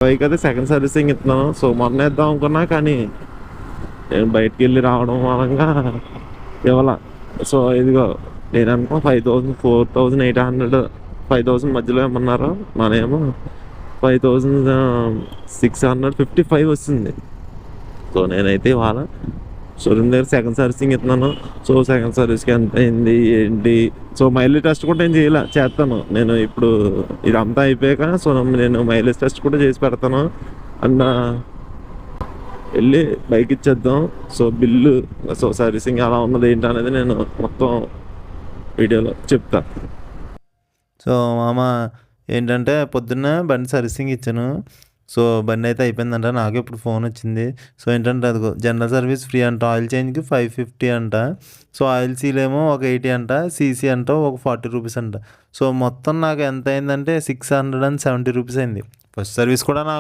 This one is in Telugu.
బైక్ అయితే సెకండ్ సర్వీసింగ్ ఇస్తున్నాను. సో మొన్న వేద్దాం అనుకున్నా, కానీ నేను బయటికి వెళ్ళి రావడం మూలంగా ఇవ్వాల. సో ఇదిగో నేను అనుకో 5000, 4800, 5000 మధ్యలో ఏమన్నారు. మనేమో 5655 వస్తుంది. సో నేనైతే ఇవాళ షోరూమ్ దగ్గర సెకండ్ సర్వీసింగ్ ఇస్తున్నాను. సో సెకండ్ సర్వీస్కి ఎంత అయింది ఏంటి, సో మైలేజ్ టెస్ట్ కూడా నేను చేస్తాను. నేను ఇప్పుడు ఇదంతా అయిపోయాక సో నేను మైలేజ్ టెస్ట్ కూడా చేసి పెడతాను. అండ్ వెళ్ళి బైక్ ఇచ్చేద్దాం. సో బిల్లు, సో సర్వీసింగ్ ఎలా ఉన్నది ఏంటి అనేది నేను మొత్తం వీడియోలో చెప్తాను. సో మామ ఏంటంటే పొద్దున్న బండి సర్వీసింగ్ ఇచ్చాను. సో బండి అయితే అయిపోయిందంట. నాకు ఇప్పుడు ఫోన్ వచ్చింది. సో ఏంటంటే అదిగో జనరల్ సర్వీస్ ఫ్రీ అంట. ఆయిల్ చేంజ్కి 550 అంట. సో ఆయిల్ సీలేమో ఒక 80 అంట. సీసీ అంట ఒక 40 రూపీస్ అంట. సో మొత్తం నాకు ఎంత అయిందంటే 670 రూపీస్ అయింది. ఫస్ట్ సర్వీస్ కూడా నాకు